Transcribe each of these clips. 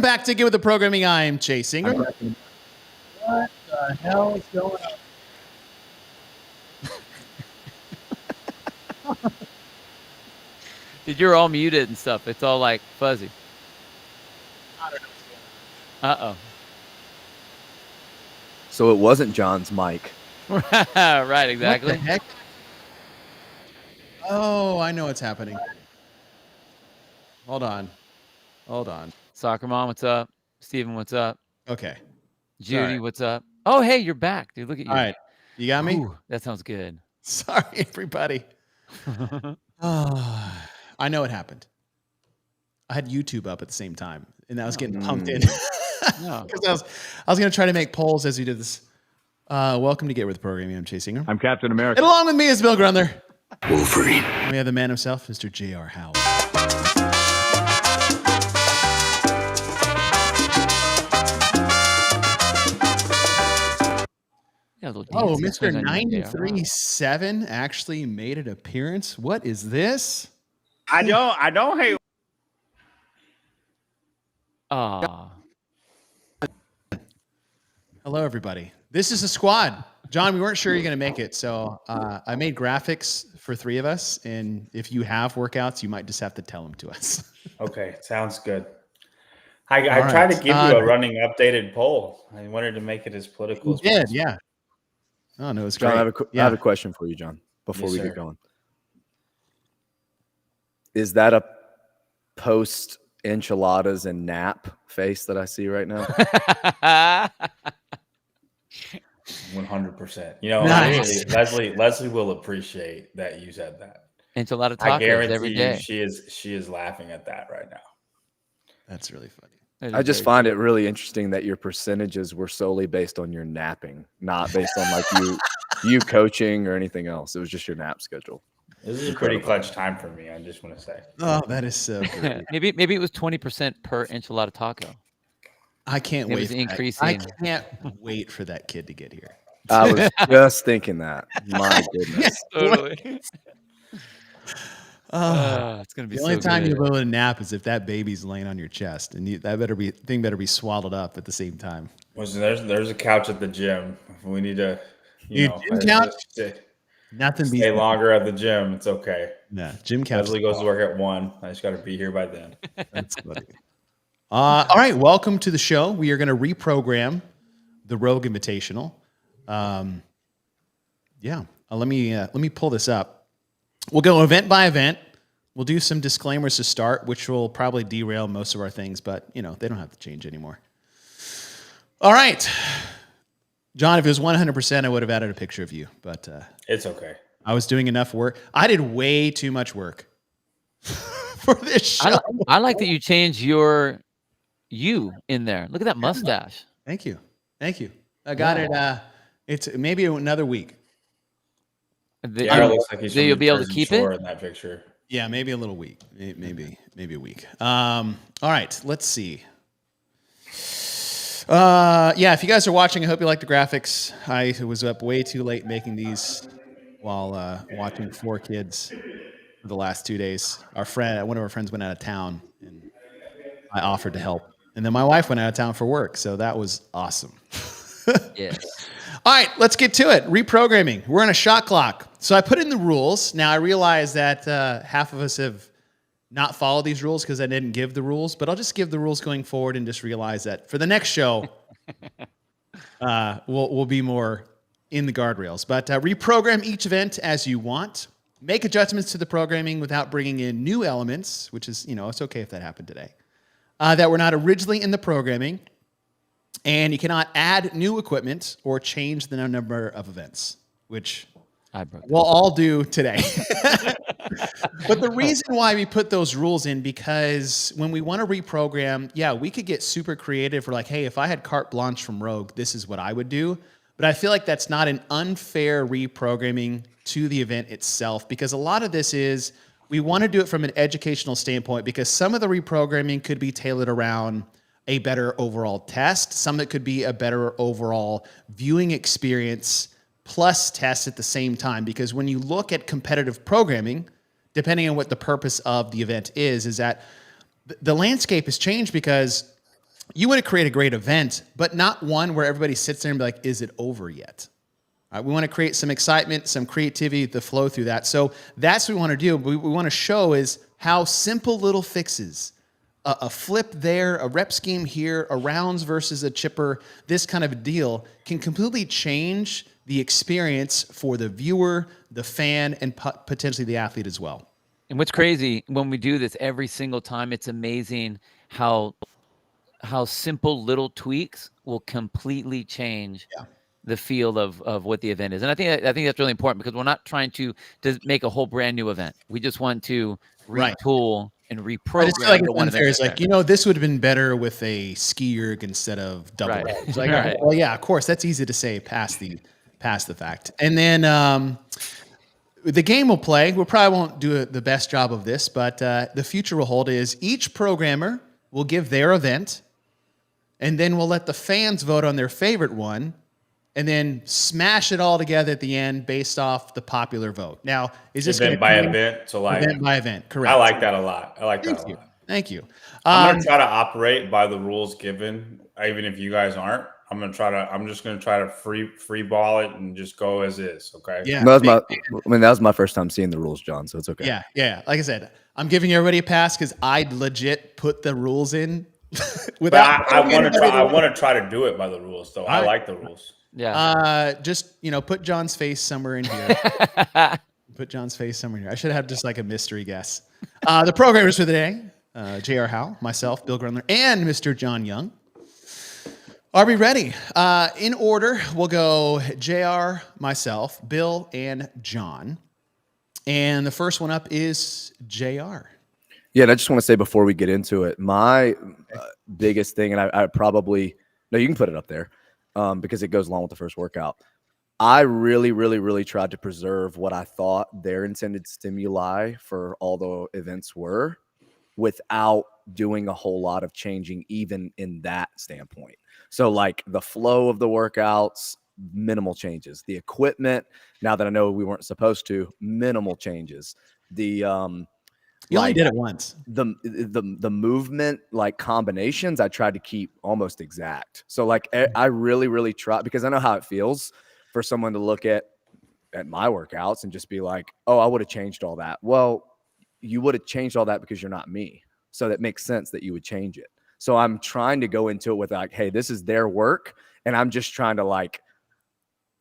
back to Get With The Programming. I'm Chase Singer. What the hell is going on? Dude, you're all muted and stuff. It's all like fuzzy. I don't know what's going on. Uh-oh. So it wasn't John's mic. Right, exactly. What the heck? Oh, I know what's happening. Hold on. Soccer Mom, what's up? Steven, what's up? Okay. Judy, Sorry. what's up? Oh, hey, you're back, dude. Look at you. All right. You got me? Ooh, that sounds good. Sorry, everybody. Oh, I know what happened. I had YouTube up at the same time, and I was getting pumped in. No. Because I was going to try to make polls as we did this. Welcome to Get With The Programming. I'm Chase Singer. I'm Captain America. And along with me is Bill Grundler. Wolverine. And we have the man himself, Mr. J.R. Howell. Oh, Mr. 93.7 actually made an appearance. What is this? I don't hate. Hello, everybody. This is a squad. John, we weren't sure you're going to make it, so I made graphics for 3 of us, and if you have workouts, you might just have to tell them to us. Okay, sounds good. I tried to give you a running updated poll. I wanted to make it as political as possible. Yeah. Oh, no, it's John, great. I have a question for you, John, before we sir. get going. Is that a post enchiladas and nap face that I see right now? 100%. You know, Nice. Leslie will appreciate that you said that. Enchilada I tacos guarantee every day. she is laughing at that right now. That's really funny. I just find it really interesting that your percentages were solely based on your napping, not based on like you coaching or anything else. It was just your nap schedule. This is a pretty clutch time for me. I just want to say. Oh, that is so great. maybe it was 20% per enchilada taco. I can't It wait. was I increasing. can't wait for that kid to get here. I was just thinking that. My goodness. Totally. It's gonna be the only so time good. you'll be able to nap is if that baby's laying on your chest, and that thing better be swaddled up at the same time. Listen, there's a couch at the gym. If we need to, Gym couch? Nothing stay beats longer at the gym. It's okay. Yeah, gym couch. Leslie goes to work at 1. I just got to be here by then. That's funny. All right, welcome to the show. We are going to reprogram the Rogue Invitational. Let me pull this up. We'll go event by event. We'll do some disclaimers to start, which will probably derail most of our things, but they don't have to change anymore. All right, John. If it was 100%, I would have added a picture of you, but It's okay. I was doing enough work. I did way too much work for this show. I like that you changed you in there. Look at that mustache. Thank you. I got it. It's maybe another week. Yeah, it looks like he's You'll from be able to Jersey keep Shore it? in that picture. Yeah, maybe a little week. Maybe a week. All right, let's see. If you guys are watching, I hope you like the graphics. I was up way too late making these while watching 4 kids for the last 2 days. One of our friends went out of town, and I offered to help. And then my wife went out of town for work, so that was awesome. Yes. All right, let's get to it. Reprogramming. We're on a shot clock. So I put in the rules. Now I realize that half of us have not followed these rules because I didn't give the rules, but I'll just give the rules going forward and just realize that for the next show, we'll be more in the guardrails. But reprogram each event as you want. Make adjustments to the programming without bringing in new elements, which is, it's okay if that happened today, that were not originally in the programming. And you cannot add new equipment or change the number of events, which we'll all do today. But the reason why we put those rules in, because when we want to reprogram, we could get super creative. We're like, hey, if I had carte blanche from Rogue, this is what I would do. But I feel like that's not an unfair reprogramming to the event itself, because a lot of this is we want to do it from an educational standpoint, because some of the reprogramming could be tailored around a better overall test. Some that could be a better overall viewing experience plus test at the same time. Because when you look at competitive programming, depending on what the purpose of the event is that the landscape has changed, because you want to create a great event, but not one where everybody sits there and be like, is it over yet? We want to create some excitement, some creativity to flow through that. So that's what we want to do. We want to show is how simple little fixes, a flip there, a rep scheme here, a rounds versus a chipper, this kind of a deal can completely change the experience for the viewer, the fan, and potentially the athlete as well. And what's crazy when we do this every single time, it's amazing how simple little tweaks will completely change the feel of what the event is. And I think that's really important because we're not trying to make a whole brand new event. We just want to retool and reprogram. I just feel like the one event. It's like, this would have been better with a ski erg instead of double edge. It's like, well, yeah, of course, that's easy to say past the fact. And then the game will play. We probably won't do the best job of this, but the future will hold is each programmer will give their event, and then we'll let the fans vote on their favorite one, and then smash it all together at the end based off the popular vote. Now, is this event by event? So like event by event, correct? I like that a lot. Thank you. I'm gonna try to operate by the rules given, even if you guys aren't. I'm just gonna try to free ball it and just go as is. Okay. Yeah. That was my first time seeing the rules, John. So it's okay. Yeah. Like I said, I'm giving everybody a pass because I legit put the rules in. Without I want to try to do it by the rules, though. I like the rules. Yeah. Just put John's face somewhere in here. Put John's face somewhere in here. I should have just like a mystery guess. The programmers for the day: J.R. Howell, myself, Bill Grundler, and Mr. John Young. Are we ready? In order, we'll go JR, myself, Bill, and John. And the first one up is JR. Yeah, and I just want to say before we get into it, my biggest thing, and I probably, no, you can put it up there because it goes along with the first workout. I really, really, really tried to preserve what I thought their intended stimuli for all the events were without doing a whole lot of changing even in that standpoint. So like the flow of the workouts, minimal changes. The equipment, now that I know we weren't supposed to, minimal changes. The you only did it once. The movement like combinations, I tried to keep almost exact. So like I really, really tried because I know how it feels for someone to look at my workouts and just be like, oh, I would have changed all that. Well, you would have changed all that because you're not me. So that makes sense that you would change it. So I'm trying to go into it with like, hey, this is their work. And I'm just trying to like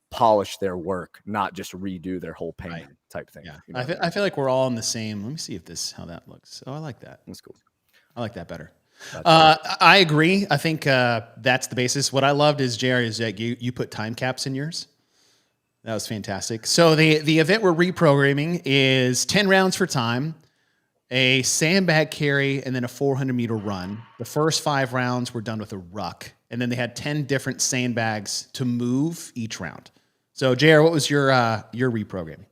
polish their work, not just redo their whole painting type thing. Yeah. I feel like we're all in the same. Let me see how that looks. Oh, I like that. That's cool. I like that better. I agree. I think that's the basis. What I loved is, Jerry, is that you put time caps in yours. That was fantastic. So the event we're reprogramming is 10 rounds for time, a sandbag carry, and then a 400-meter run. The first 5 rounds were done with a ruck, and then they had 10 different sandbags to move each round. So, JR, what was your reprogramming?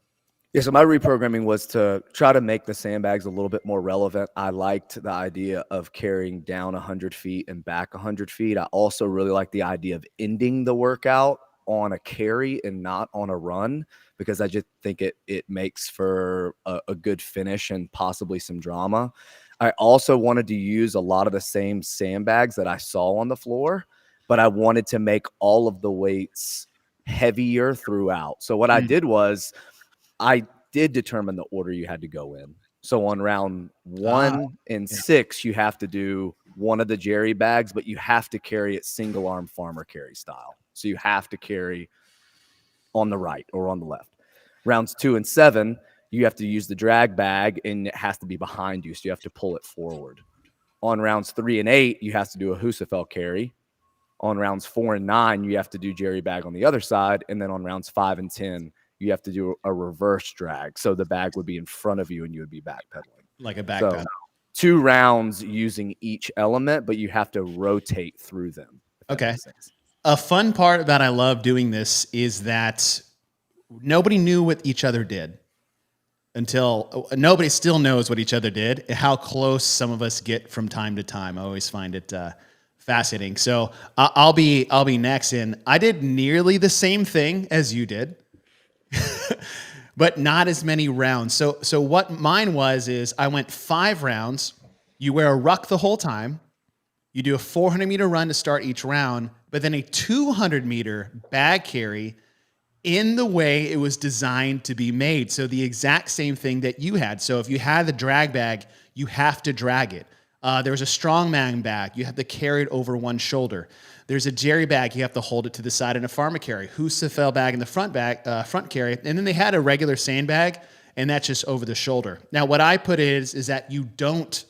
Yeah, so my reprogramming was to try to make the sandbags a little bit more relevant. I liked the idea of carrying down 100 feet and back 100 feet. I also really like the idea of ending the workout on a carry and not on a run, because I just think it makes for a good finish and possibly some drama. I also wanted to use a lot of the same sandbags that I saw on the floor, but I wanted to make all of the weights heavier throughout. So what I did was I did determine the order you had to go in. So on round 1 and 6, you have to do one of the Jerry bags, but you have to carry it single arm farmer carry style. So you have to carry on the right or on the left. Rounds 2 and 7, you have to use the drag bag and it has to be behind you. So you have to pull it forward. On rounds 3 and 8, you have to do a Husafel carry. On rounds 4 and 9, you have to do Jerry bag on the other side. And then on rounds 5 and 10, you have to do a reverse drag. So the bag would be in front of you and you would be backpedaling. Like a backpedal. So 2 rounds using each element, but you have to rotate through them. Okay. A fun part that I love doing this is that nobody knew what each other did until nobody still knows what each other did, how close some of us get from time to time. I always find it fascinating. So I'll be next in. I did nearly the same thing as you did, but not as many rounds. So what mine was is I went 5 rounds. You wear a ruck the whole time. You do a 400-meter run to start each round, but then a 200-meter bag carry in the way it was designed to be made. So the exact same thing that you had. So if you had the drag bag, you have to drag it. There's a strongman bag. You have to carry it over one shoulder. There's a jerry bag. You have to hold it to the side in a farmer carry. Husafel bag in the front carry. And then they had a regular sandbag, and that's just over the shoulder. Now, what I put is that you don't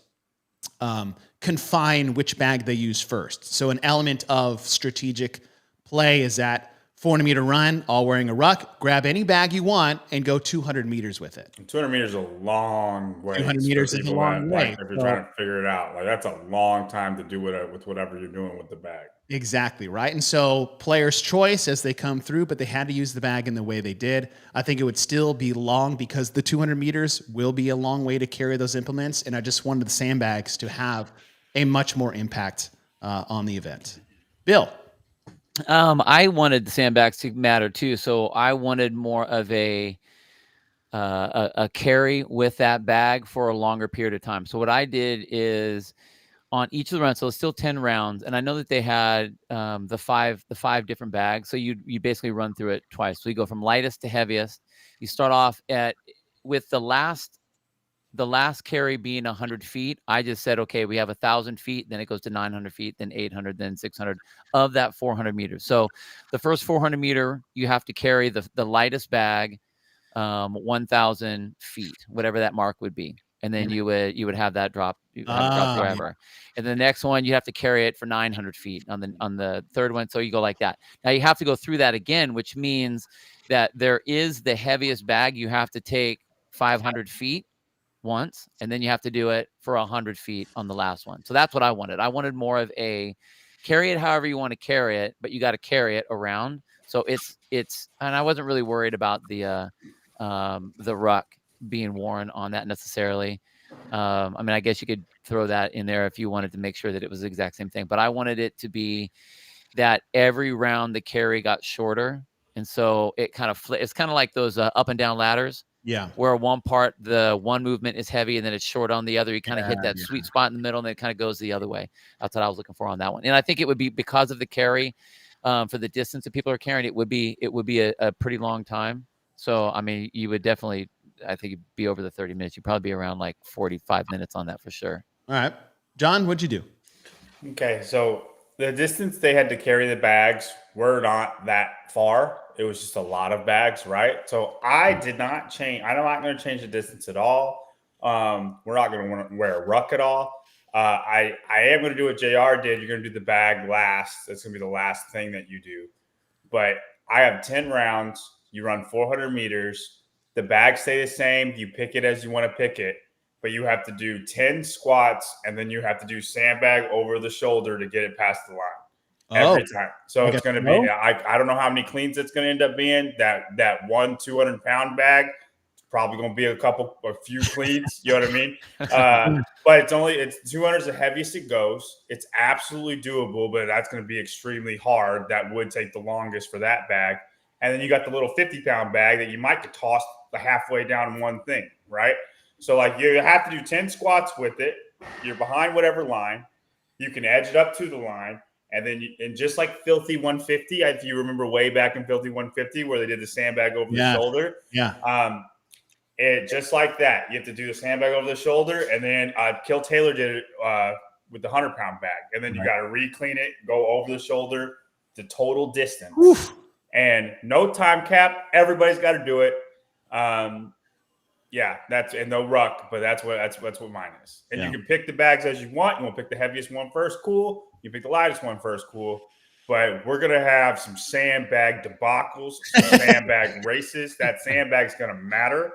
confine which bag they use first. So an element of strategic play is that 400-meter run, all wearing a ruck, grab any bag you want and go 200 meters with it. 200 meters is a long way. 200 meters is a long way. If you're trying to figure it out, like that's a long time to do it with whatever you're doing with the bag. Exactly, right? And so player's choice as they come through, but they had to use the bag in the way they did. I think it would still be long because the 200 meters will be a long way to carry those implements, and I just wanted the sandbags to have a much more impact on the event. Bill? I wanted the sandbags to matter too, so I wanted more of a carry with that bag for a longer period of time. So what I did is on each of the rounds, so it's still 10 rounds, and I know that they had the five different bags, so you basically run through it twice. So you go from lightest to heaviest. You start off with the last carry being 100 feet. I just said, okay, we have 1,000 feet, then it goes to 900 feet, then 800, then 600 of that 400 meters. So the first 400 meter, you have to carry the lightest bag 1,000 feet, whatever that mark would be. And then you would have that drop, drop wherever. And the next one, you have to carry it for 900 feet on the third one. So you go like that. Now you have to go through that again, which means that there is the heaviest bag. You have to take 500 feet once, and then you have to do it for 100 feet on the last one. So that's what I wanted. I wanted more of a carry it however you want to carry it, but you got to carry it around. So it's, and I wasn't really worried about the ruck being worn on that necessarily. I mean, I guess you could throw that in there if you wanted to make sure that it was the exact same thing, but I wanted it to be that every round the carry got shorter. And so it kind of it's kind of like those up and down ladders. Yeah. Where the one movement is heavy and then it's short on the other. You kind of hit that sweet spot in the middle, and then it kind of goes the other way. That's what I was looking for on that one. And I think it would be because of the carry, for the distance that people are carrying, it would be a pretty long time. So, I mean, you would definitely, I think it'd be over the 30 minutes. You'd probably be around like 45 minutes on that for sure. All right. John, what'd you do? Okay, so the distance they had to carry the bags were not that far. It was just a lot of bags, right? So I did not change. I'm not going to change the distance at all. We're not going to wear a ruck at all. I am going to do what JR did. You're going to do the bag last. That's going to be the last thing that you do. But I have 10 rounds. You run 400 meters. The bags stay the same. You pick it as you want to pick it. But you have to do 10 squats, and then you have to do sandbag over the shoulder to get it past the line. Every time. So it's going to be, I don't know how many cleans it's going to end up being. That 200-pound bag, it's probably going to be a few cleans. You know what I mean? But it's 200 is the heaviest it goes. It's absolutely doable, but that's going to be extremely hard. That would take the longest for that bag. And then you got the little 50-pound bag that you might get tossed the halfway down in one thing, right? So like you have to do 10 squats with it. You're behind whatever line. You can edge it up to the line. And then, and just like Filthy 150, if you remember way back in Filthy 150 where they did the sandbag over the shoulder. Yeah. Just like that, you have to do the sandbag over the shoulder. And then Kill Taylor did it with the 100-pound bag. And then you got to re-clean it, go over the shoulder, the total distance. Oof. And no time cap. Everybody's got to do it. Yeah, and no ruck, but that's what mine is. And you can pick the bags as you want. You want to pick the heaviest one first, cool. You pick the lightest one first, cool. But we're gonna have some sandbag debacles, some sandbag races. That sandbag's gonna matter,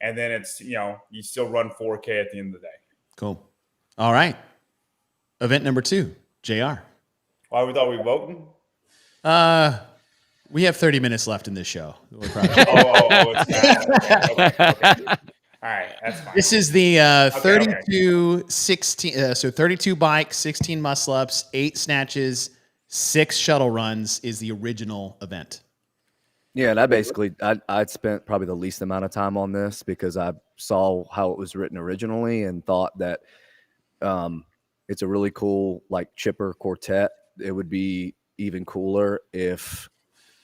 and then it's you still run 4K at the end of the day. Cool. All right. Event number 2, JR. Why we thought we voting? We have 30 minutes left in this show. It's okay. All right, that's fine. This is the 32-16. So 32 bikes, 16 muscle ups, 8 snatches, 6 shuttle runs is the original event. Yeah, and I'd spent probably the least amount of time on this because I saw how it was written originally and thought that It's a really cool like chipper quartet. It would be even cooler if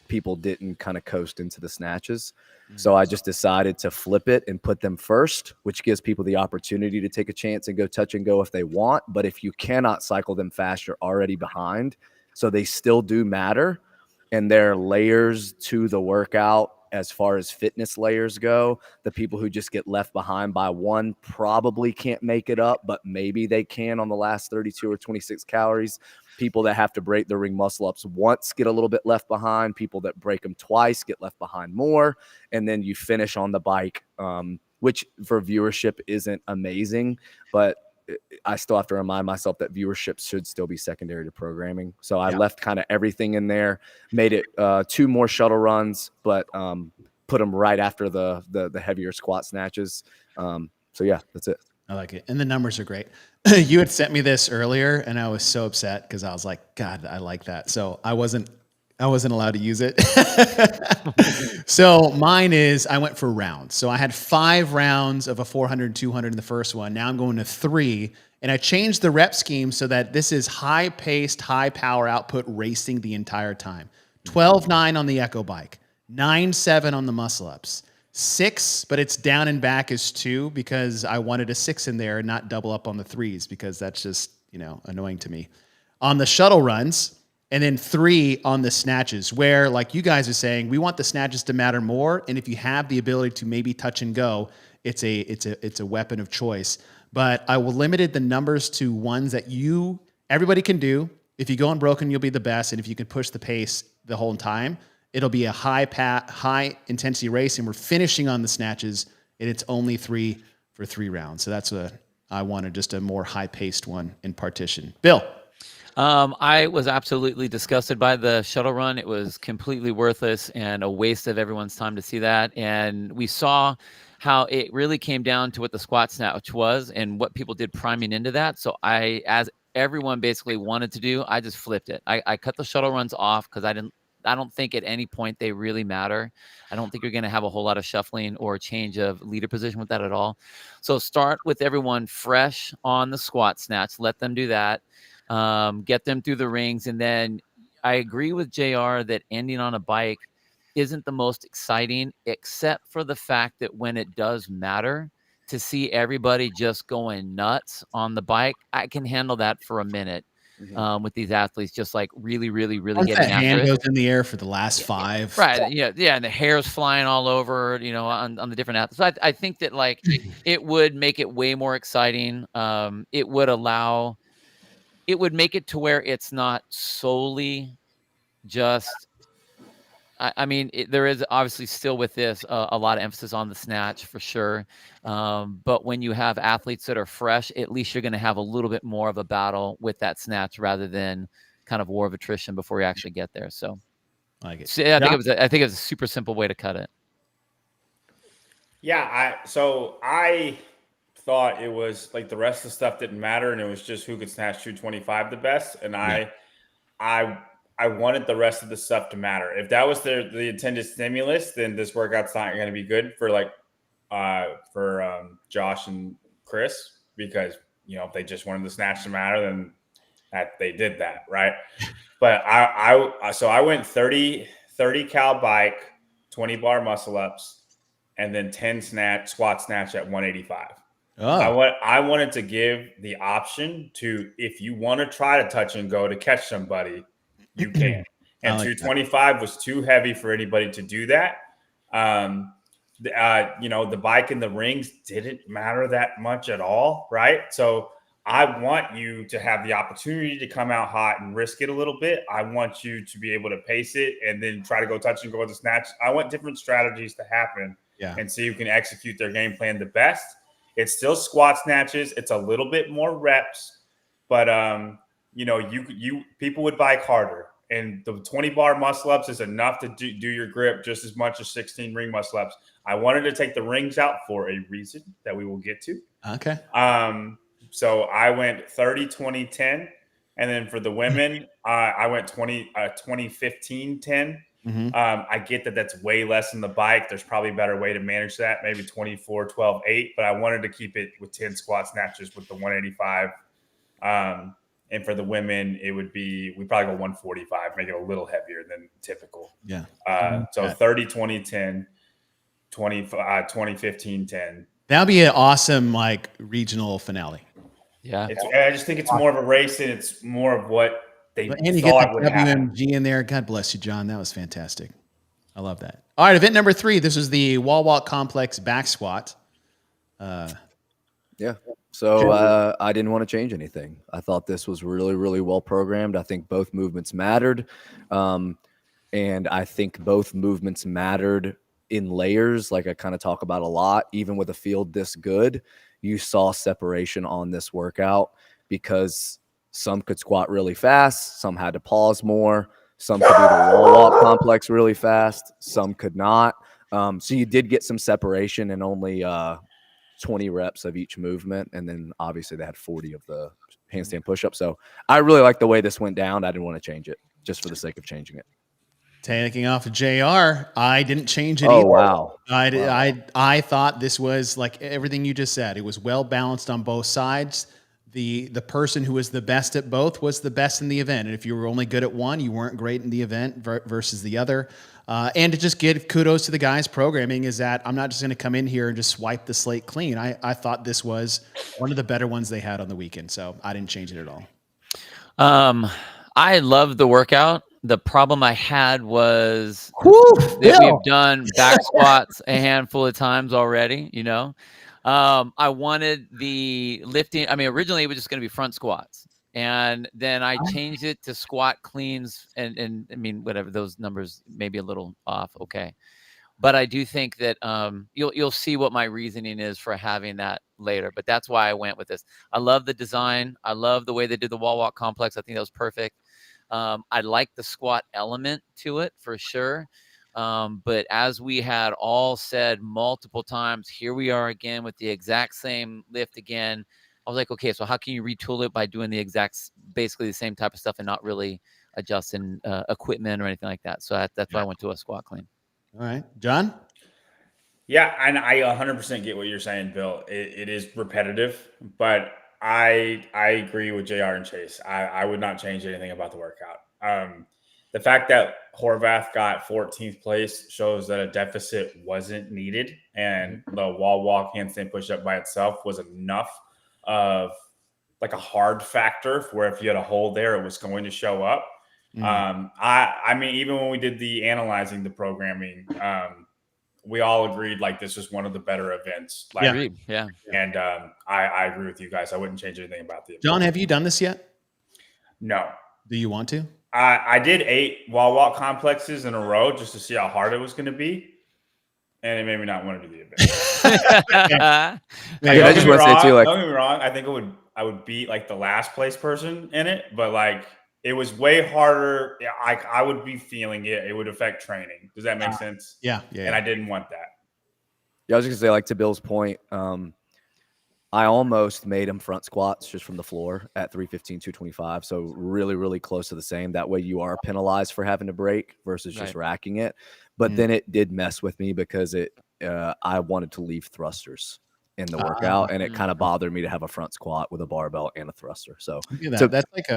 people didn't kind of coast into the snatches. So I just decided to flip it and put them first, which gives people the opportunity to take a chance and go touch and go if they want. But if you cannot cycle them fast, you're already behind. So they still do matter. And they're layers to the workout as far as fitness layers go. The people who just get left behind by one probably can't make it up, but maybe they can on the last 32 or 26 calories. People that have to break the ring muscle ups once get a little bit left behind. People that break them twice get left behind more. And then you finish on the bike, which for viewership isn't amazing, but I still have to remind myself that viewership should still be secondary to programming. So I left kind of everything in there, made it 2 more shuttle runs, but put them right after the heavier squat snatches. So yeah, that's it. I like it. And the numbers are great. You had sent me this earlier and I was so upset because I was like, God, I like that. So I wasn't allowed to use it. So mine is, I went for rounds. So I had 5 rounds of a 400, 200 in the first one. Now I'm going to 3. And I changed the rep scheme so that this is high paced, high power output racing the entire time. 12-9 on the Echo bike, 9-7 on the muscle ups, 6, but it's down and back is 2 because I wanted a 6 in there and not double up on the 3s because that's just, annoying to me. On the shuttle runs, and then 3 on the snatches, where, like you guys are saying, we want the snatches to matter more. And if you have the ability to maybe touch and go, it's a weapon of choice. But I will limited the numbers to ones that everybody can do. If you go unbroken, you'll be the best. And if you can push the pace the whole time, it'll be a high intensity race. And we're finishing on the snatches, and it's only 3 for 3 rounds. So that's I wanted, just a more high paced one in partition. Bill. I was absolutely disgusted by the shuttle run. It was completely worthless and a waste of everyone's time to see that. And we saw how it really came down to what the squat snatch was and what people did priming into that. So as everyone basically wanted to do, I just flipped it. I cut the shuttle runs off because I don't think at any point they really matter. I don't think you're going to have a whole lot of shuffling or change of leader position with that at all. So start with everyone fresh on the squat snatch. Let them do that. Get them through the rings. And then I agree with JR that ending on a bike isn't the most exciting, except for the fact that when it does matter, to see everybody just going nuts on the bike, I can handle that for a minute. With these athletes, just like really, really, really Once getting that after hand it. goes in the air for the last 5. Right. Yeah. And the hair's flying all over, on the different athletes. So I think that like it would make it way more exciting. It would make it to where it's not solely just, there is obviously still with this a lot of emphasis on the snatch for sure. But when you have athletes that are fresh, at least you're going to have a little bit more of a battle with that snatch rather than kind of war of attrition before you actually get there. So I like it. so, yeah, I think it was a super simple way to cut it. Yeah, I thought it was like the rest of the stuff didn't matter, and it was just who could snatch 225 the best. And I wanted the rest of the stuff to matter. If that was the intended stimulus, then this workout's not going to be good for Josh and Chris, because if they just wanted the snatch to matter, then that they did that, right? But I went 30 cal bike, 20 bar muscle ups, and then 10 squat snatch at 185. Oh. I wanted to give the option to, if you want to try to touch and go to catch somebody, you can. And like 225 was too heavy for anybody to do that. The bike and the rings didn't matter that much at all, right? So I want you to have the opportunity to come out hot and risk it a little bit. I want you to be able to pace it and then try to go touch and go with the snatch. I want different strategies to happen and see who can execute their game plan the best. It's still squat snatches. It's a little bit more reps, but people would bike harder, and the 20 bar muscle ups is enough to do your grip just as much as 16 ring muscle ups. I wanted to take the rings out for a reason that we will get to. Okay. So I went 30, 20, 10. And then for the women, I went 20, 15, 10. Mm-hmm. I get that that's way less in the bike. There's probably a better way to manage that, maybe 24, 12, 8. But I wanted to keep it with 10 squat snatches with the 185 And for the women, it would be, we probably go 145, make it a little heavier than typical. Yeah. So 30, 20, 10, 20, 20, 15, 10. That'd be an awesome like regional finale. Yeah. I just think it's more of a race, and it's more of what they And you get thought the would happen. WMG in there. God bless you, John. That was fantastic. I love that. All right, event number 3. This was the wall walk complex back squat. Yeah. So I didn't want to change anything. I thought this was really, really well programmed. I think both movements mattered. And I think both movements mattered in layers, like I kind of talk about a lot. Even with a field this good, you saw separation on this workout because some could squat really fast, some had to pause more, some could do the wall walk complex really fast, some could not. So you did get some separation in only 20 reps of each movement, and then obviously they had 40 of the handstand push-up. So I really like the way this went down. I didn't want to change it just for the sake of changing it. Taking off of JR, I didn't change it Oh, either. wow. I thought this was like everything you just said. It was well balanced on both sides. The person who was the best at both was the best in the event. And if you were only good at one, you weren't great in the event versus the other. And to just give kudos to the guys programming is that I'm not just going to come in here and just swipe the slate clean. I thought this was one of the better ones they had on the weekend. So I didn't change it at all. I loved the workout. The problem I had was we've done back squats a handful of times already, you know. I wanted the lifting. I mean, originally it was just going to be front squats. And then I changed it to squat cleans. And I mean, whatever, those numbers may be a little off. Okay. But I do think that you'll see what my reasoning is for having that later. But that's why I went with this. I love the design. I love the way they did the wall walk complex. I think that was perfect. I like the squat element to it for sure. But as we had all said multiple times, here we are again with the exact same lift again. I was like, okay, so how can you retool it by doing basically the same type of stuff and not really adjusting equipment or anything like that? So that's why I went to a squat clean. All right, John? Yeah, and I 100% get what you're saying, Bill. It is repetitive, but I agree with JR and Chase. I would not change anything about the workout. The fact that Horvath got 14th place shows that a deficit wasn't needed, and the wall walk handstand push-up by itself was enough of like a hard factor where if you had a hole there, it was going to show up. I mean, even when we did the analyzing the programming, we all agreed like this was one of the better events. Like, Agreed. Yeah. And I agree with you guys. I wouldn't change anything about the event. John, have you done this yet? No. Do you want to? I did 8 wall walk complexes in a row just to see how hard it was going to be. And it made me not want to do the event. I just want to say too, like, don't get me wrong. I think I would beat like the last place person in it, but like it was way harder. Yeah, I would be feeling it. It would affect training. Does that make sense? Yeah. And I didn't want that. Yeah, I was just gonna say, like, to Bill's point, I almost made him front squats just from the floor at 315, 225. So really, really close to the same. That way you are penalized for having to break versus just racking it. But then it did mess with me because I wanted to leave thrusters in the workout, and it kind of bothered me to have a front squat with a barbell and a thruster. So that's like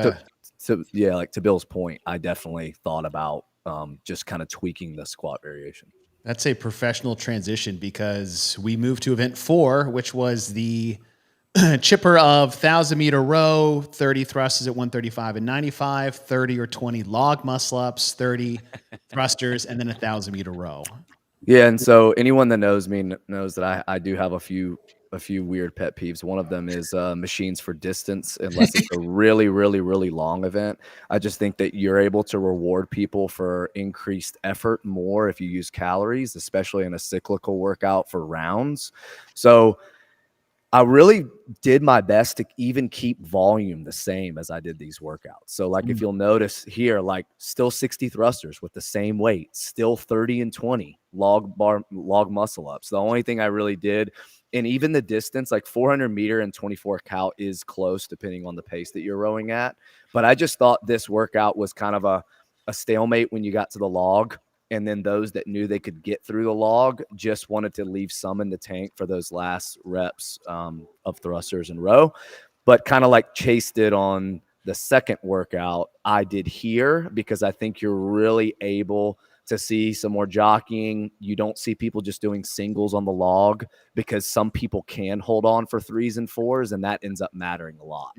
like to Bill's point, I definitely thought about just kind of tweaking the squat variation. That's a professional transition because we moved to event 4, which was the chipper of 1,000-meter row, 30 thrusters at 135 and 95, 30 or 20 log muscle ups, 30 thrusters, and then 1,000-meter row. Yeah, and so anyone that knows me knows that I do have a few weird pet peeves. One of them is machines for distance, unless it's a really, really, really long event. I just think that you're able to reward people for increased effort more if you use calories, especially in a cyclical workout for rounds. So I really did my best to even keep volume the same as I did these workouts. So like if you'll notice here, like still 60 thrusters with the same weight, still 30 and 20 log muscle ups. The only thing I really did, and even the distance, like 400 meter and 24 cal is close depending on the pace that you're rowing at. But I just thought this workout was kind of a stalemate when you got to the log. And then those that knew they could get through the log just wanted to leave some in the tank for those last reps of thrusters and row. but kind of like Chase did on the second workout, I did here, because I think you're really able to see some more jockeying. You don't see people just doing singles on the log, because some people can hold on for 3s and 4s, and that ends up mattering a lot.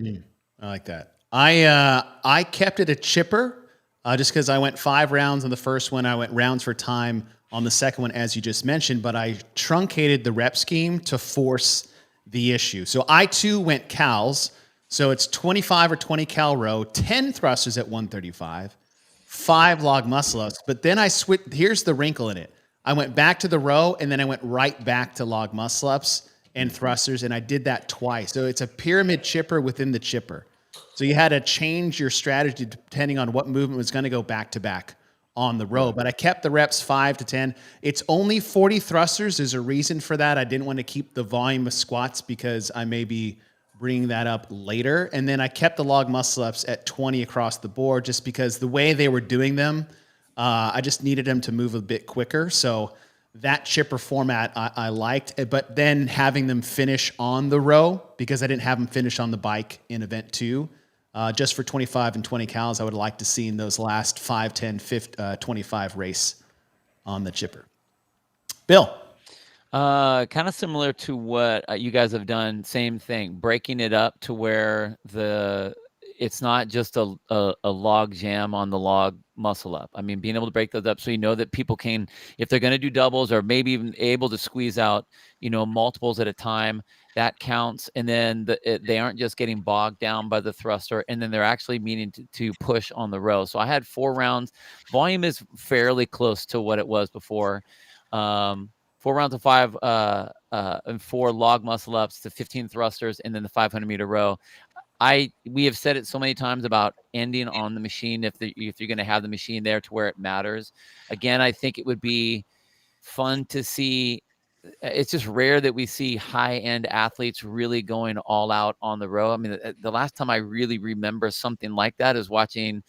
I like that. I kept it a chipper just because I went 5 rounds on the first one. I went rounds for time on the second one, as you just mentioned, but I truncated the rep scheme to force the issue. So I too went cals. So it's 25 or 20 cal row, 10 thrusters at 135, 5 log muscle ups. But then I switched. Here's the wrinkle in it. I went back to the row, and then I went right back to log muscle ups and thrusters, and I did that twice. So it's a pyramid chipper within the chipper. So you had to change your strategy depending on what movement was going to go back to back on the row. But I kept the reps 5 to 10. It's only 40 thrusters. There's a reason for that. I didn't want to keep the volume of squats because I may be bringing that up later. And then I kept the log muscle ups at 20 across the board, just because the way they were doing them, I just needed them to move a bit quicker. So that chipper format I liked, but then having them finish on the row, because I didn't have them finish on the bike in event 2, just for 25 and 20 cals, I would like to see in those last 5, 10, 50, 25 race on the chipper. Bill. Kind of similar to what you guys have done. Same thing, breaking it up to where it's not just a log jam on the log muscle up. I mean, being able to break those up so you know that people can, if they're going to do doubles or maybe even able to squeeze out, multiples at a time, that counts. And then they aren't just getting bogged down by the thruster, and then they're actually meaning to push on the row. So I had 4 rounds. Volume is fairly close to what it was before. 4 rounds of 5 and 4 log muscle ups to 15 thrusters, and then the 500-meter row. We have said it so many times about ending on the machine if you're going to have the machine there to where it matters. Again, I think it would be fun to see. It's just rare that we see high-end athletes really going all out on the row. I mean, the last time I really remember something like that is watching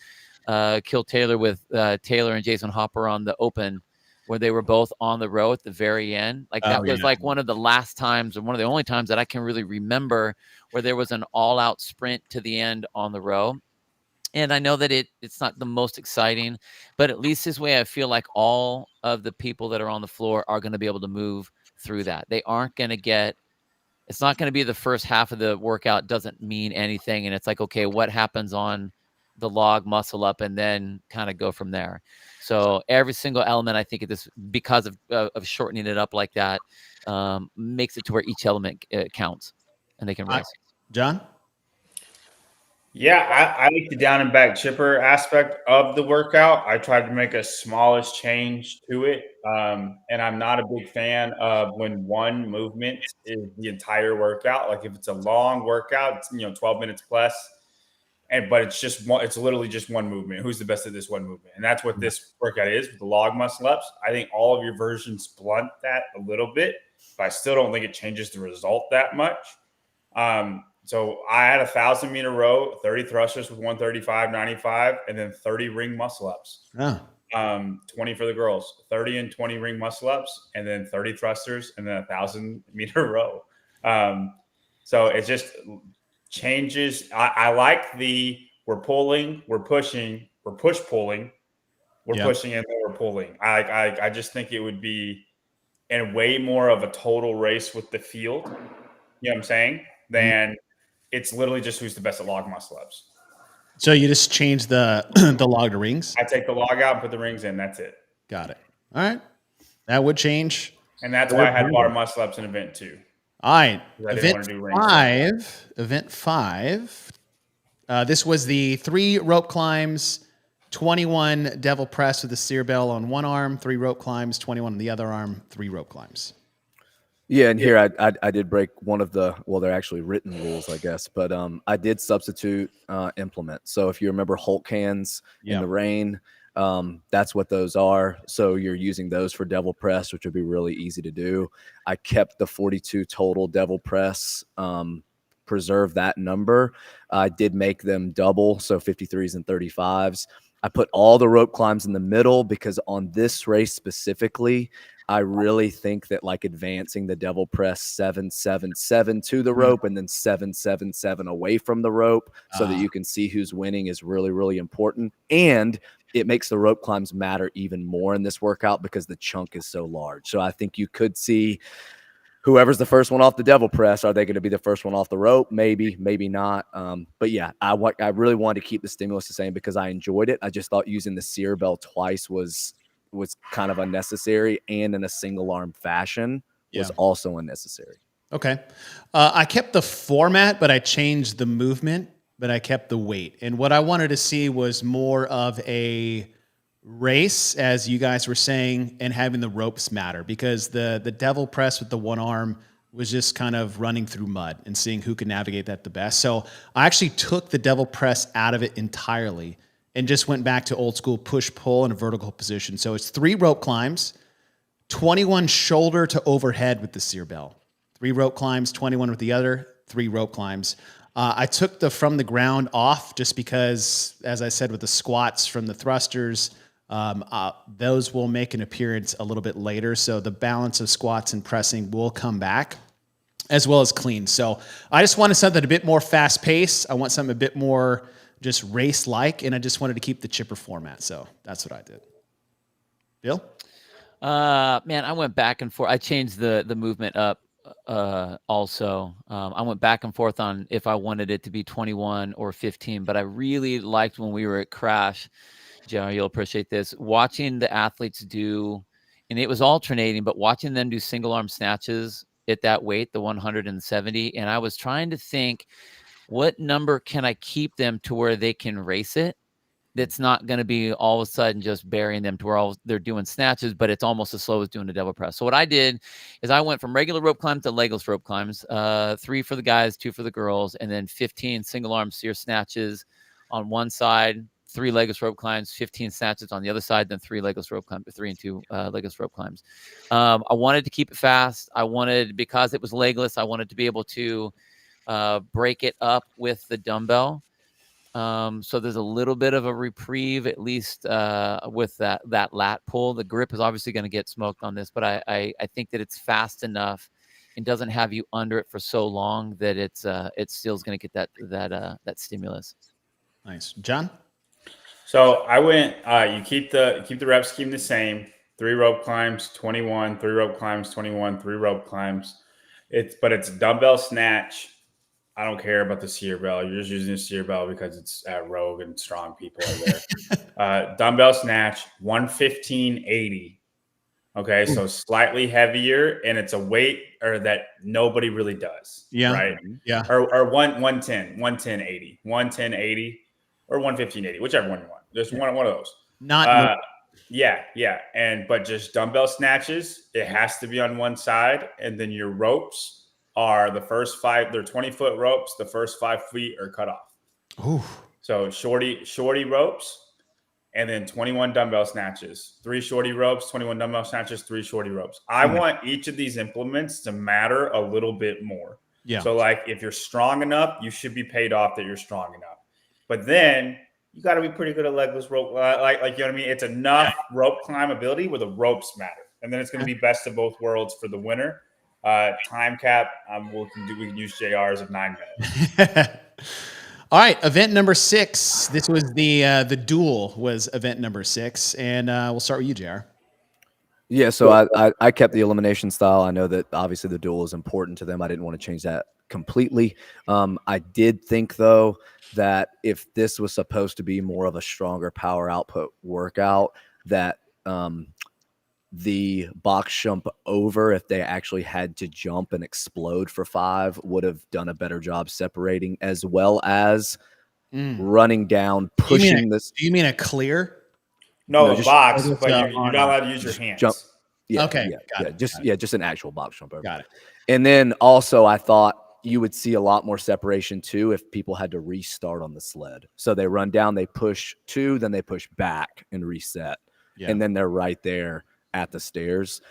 Kill Taylor with Taylor and Jason Hopper on the Open, where they were both on the row at the very end. Like that was like one of the last times, and one of the only times that I can really remember where there was an all-out sprint to the end on the row. And I know that it's not the most exciting, but at least this way I feel like all of the people that are on the floor are going to be able to move through that. They aren't going to get, it's not going to be the first half of the workout doesn't mean anything. And it's like, okay, what happens on the log muscle up, and then kind of go from there. So every single element, I think this, because of shortening it up like that, makes it to where each element counts and they can race. John? Yeah, I like the down and back chipper aspect of the workout. I tried to make a smallest change to it. And I'm not a big fan of when one movement is the entire workout. Like if it's a long workout, it's 12 minutes plus. But it's just one, it's literally just one movement. Who's the best at this one movement? And that's what this workout is with the log muscle ups. I think all of your versions blunt that a little bit, but I still don't think it changes the result that much. So I had 1,000-meter row, 30 thrusters with 135, 95, and then 30 ring muscle ups. 20 for the girls, 30 and 20 ring muscle ups, and then 30 thrusters, and then 1,000-meter row. So it just changes. I like we're pulling, we're pushing, we're push pulling, we're pushing, and then we're pulling. I just think it would be in way more of a total race with the field, you know what I'm saying, than it's literally just who's the best at log muscle ups. So you just change the the log to rings? I take the log out and put the rings in. That's it. Got it. All right. That would change. And that's why I had bar muscle ups in event 2. All right. Event 5. This was the 3 rope climbs, 21 devil press with the steer bell on one arm, 3 rope climbs, 21 on the other arm, 3 rope climbs. Yeah, and here I did break one of the, well, they're actually written rules, I guess, but I did substitute implement. So if you remember Hulk hands in the rain, that's what those are. So you're using those for devil press, which would be really easy to do. I kept the 42 total devil press, preserve that number. I did make them double, so 53s and 35s. I put all the rope climbs in the middle because on this race specifically, I really think that like advancing the devil press 7-7-7 to the rope and then 7-7-7 away from the rope so that you can see who's winning is really, really important. And it makes the rope climbs matter even more in this workout because the chunk is so large. So I think you could see whoever's the first one off the devil press, are they going to be the first one off the rope? Maybe, maybe not. But yeah, I really wanted to keep the stimulus the same because I enjoyed it. I just thought using the sear bell twice was kind of unnecessary, and in a single arm fashion was also unnecessary. Okay. I kept the format, but I changed the movement, but I kept the weight. And what I wanted to see was more of a race, as you guys were saying, and having the ropes matter, because the devil press with the one arm was just kind of running through mud and seeing who could navigate that the best. So I actually took the devil press out of it entirely and just went back to old school push pull in a vertical position. So it's 3 rope climbs, 21 shoulder to overhead with the sear bell, 3 rope climbs, 21 with the other, 3 rope climbs. I took the from the ground off just because, as I said, with the squats from the thrusters, those will make an appearance a little bit later. So the balance of squats and pressing will come back, as well as clean. So I just wanted something a bit more fast paced. I want something a bit more just race like, and I just wanted to keep the chipper format. So that's what I did. Bill? Man, I went back and forth. I changed the movement up also. I went back and forth on if I wanted it to be 21 or 15, but I really liked when we were at Crash, Jerry, you'll appreciate this, watching the athletes do, and it was alternating, but watching them do single arm snatches at that weight, the 170. And I was trying to think, what number can I keep them to where they can race it? That's not going to be all of a sudden just burying them to where they're doing snatches, but it's almost as slow as doing a devil press. So what I did is I went from regular rope climbs to legless rope climbs, 3 for the guys, 2 for the girls, and then 15 single arm sear snatches on one side, 3 legless rope climbs, 15 snatches on the other side, then 3 legless rope climbs, 3 and 2 legless rope climbs. I wanted to keep it fast. Because it was legless, I wanted to be able to break it up with the dumbbell. So there's a little bit of a reprieve, at least with that lat pull. The grip is obviously going to get smoked on this, but I think that it's fast enough and doesn't have you under it for so long that it's still going to get that stimulus. Nice. John? So I went. You keep the rep scheme the same. 3 rope climbs, 21. 3 rope climbs, 21. 3 rope climbs. But it's dumbbell snatch. I don't care about the sear bell. You're just using the sear bell because it's at Rogue and strong people are there. Dumbbell snatch, 115-80. Okay, so slightly heavier, and it's a weight that nobody really does. Yeah. Right? Yeah. Or 110-80. 110-80 or 115-80, whichever one you want. Just one of those. Yeah. But just dumbbell snatches, it has to be on one side, and then your ropes are the first 5, they're 20-foot ropes. The first 5 feet are cut off. Ooh. So shorty ropes, and then 21 dumbbell snatches, 3 shorty ropes, 21 dumbbell snatches, 3 shorty ropes. I want each of these implements to matter a little bit more. Yeah. So like if you're strong enough, you should be paid off that you're strong enough. But then you got to be pretty good at legless rope. Like you know what I mean? It's enough rope climb ability where the ropes matter. And then it's going to be best of both worlds for the winner. Time cap, we can use JRs of 9 minutes. All right, event number 6. This was the duel was event number 6, and we'll start with you, JR. Yeah, so I kept the elimination style. I know that obviously the duel is important to them. I didn't want to change that completely. I did think, though, that if this was supposed to be more of a stronger power output workout, that the box jump over, if they actually had to jump and explode for 5, would have done a better job separating, as well as running down, pushing this. Do you mean a clear? No, just box, but you're not allowed to use your hands. Jump. Yeah, okay. Just an actual box jump over. Got it. And then also, I thought you would see a lot more separation too if people had to restart on the sled. So they run down, they push 2, then they push back and reset, and then they're right there at the stairs.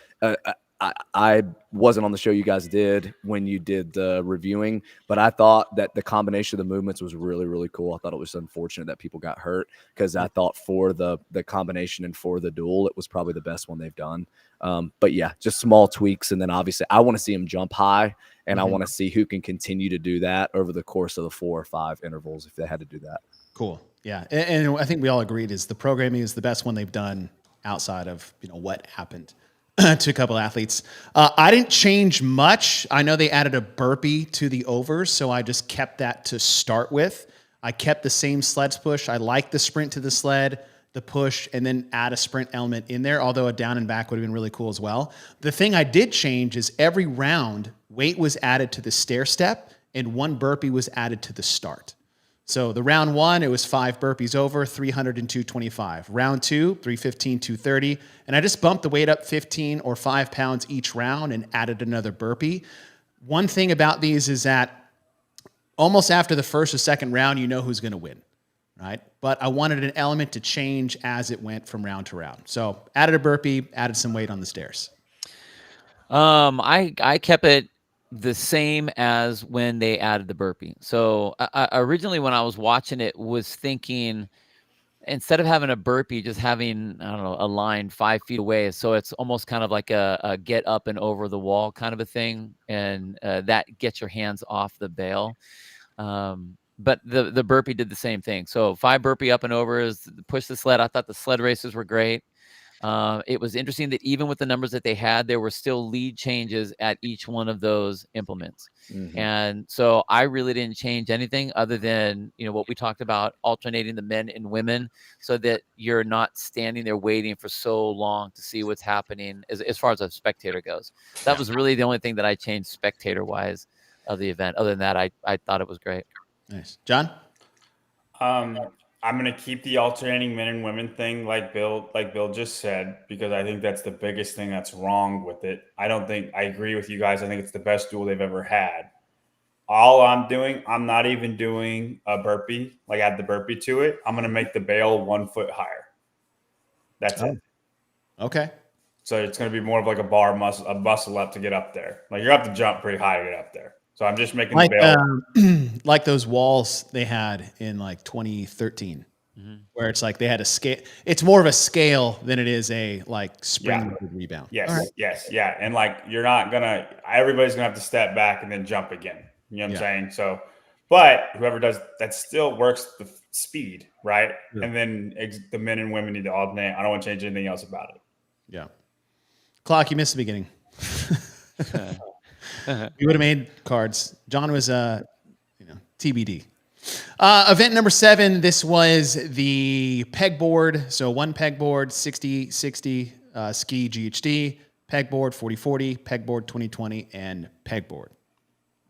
I wasn't on the show you guys did when you did the reviewing, but I thought that the combination of the movements was really, really cool. I thought it was unfortunate that people got hurt because I thought for the combination and for the duel, it was probably the best one they've done. But yeah, just small tweaks. And then obviously I want to see them jump high, and I want to see who can continue to do that over the course of the 4 or 5 intervals if they had to do that. Cool. Yeah. And I think we all agreed is the programming is the best one they've done outside of, what happened to a couple athletes. I didn't change much. I know they added a burpee to the overs, so I just kept that to start with. I kept the same sleds push. I like the sprint to the sled, the push, and then add a sprint element in there, although a down and back would have been really cool as well. The thing I did change is every round, weight was added to the stair step, and 1 burpee was added to the start. So the round 1, it was 5 burpees over, 300 and 225. Round 2, 315, 230. And I just bumped the weight up 15 or 5 pounds each round and added another burpee. One thing about these is that almost after the first or second round, you know who's going to win, right? But I wanted an element to change as it went from round to round. So added a burpee, added some weight on the stairs. I kept it the same as when they added the burpee. So I originally, when I was watching it, was thinking instead of having a burpee, just having, I don't know, a line 5 feet away. So it's almost kind of like a get up and over the wall kind of a thing. And that gets your hands off the bail. But the burpee did the same thing. So 5 burpee up and over is push the sled. I thought the sled races were great. It was interesting that even with the numbers that they had, there were still lead changes at each one of those implements. And so I really didn't change anything other than, what we talked about, alternating the men and women so that you're not standing there waiting for so long to see what's happening as far as a spectator goes. That was really the only thing that I changed spectator wise of the event. Other than that, I thought it was great. Nice. John? I'm going to keep the alternating men and women thing like Bill just said, because I think that's the biggest thing that's wrong with it. I agree with you guys. I think it's the best duel they've ever had. All I'm doing, I'm not even doing a burpee, like add the burpee to it. I'm going to make the bail 1 foot higher. That's it. Okay. So it's going to be more of like a muscle up to get up there. Like you have to jump pretty high to get up there. So I'm just making the bail. Like those walls they had in like 2013, where it's like they had a scale. It's more of a scale than it is a like spring rebound. Yes, Right. yes, yeah. And like everybody's gonna have to step back and then jump again. You know what I'm saying? So, but whoever does that still works the speed, right? Yeah. And then the men and women need to alternate. I don't want to change anything else about it. Yeah. Clock, you missed the beginning. We would have made cards. John was TBD. Event number 7. This was the pegboard. So 1 pegboard, 60-60 ski GHD, pegboard 40-40, pegboard 20-20, and pegboard.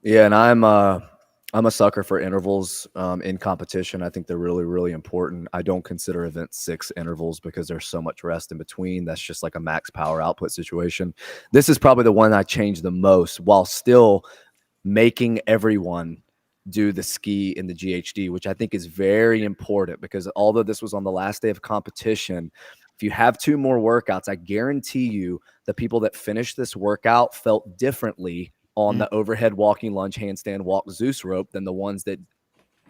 Yeah, and I'm a sucker for intervals in competition. I think they're really, really important. I don't consider event 6 intervals because there's so much rest in between. That's just like a max power output situation. This is probably the one I changed the most while still making everyone do the ski and the GHD, which I think is very important because although this was on the last day of competition, if you have 2 more workouts, I guarantee you the people that finished this workout felt differently on the overhead walking lunge handstand walk Zeus rope than the ones that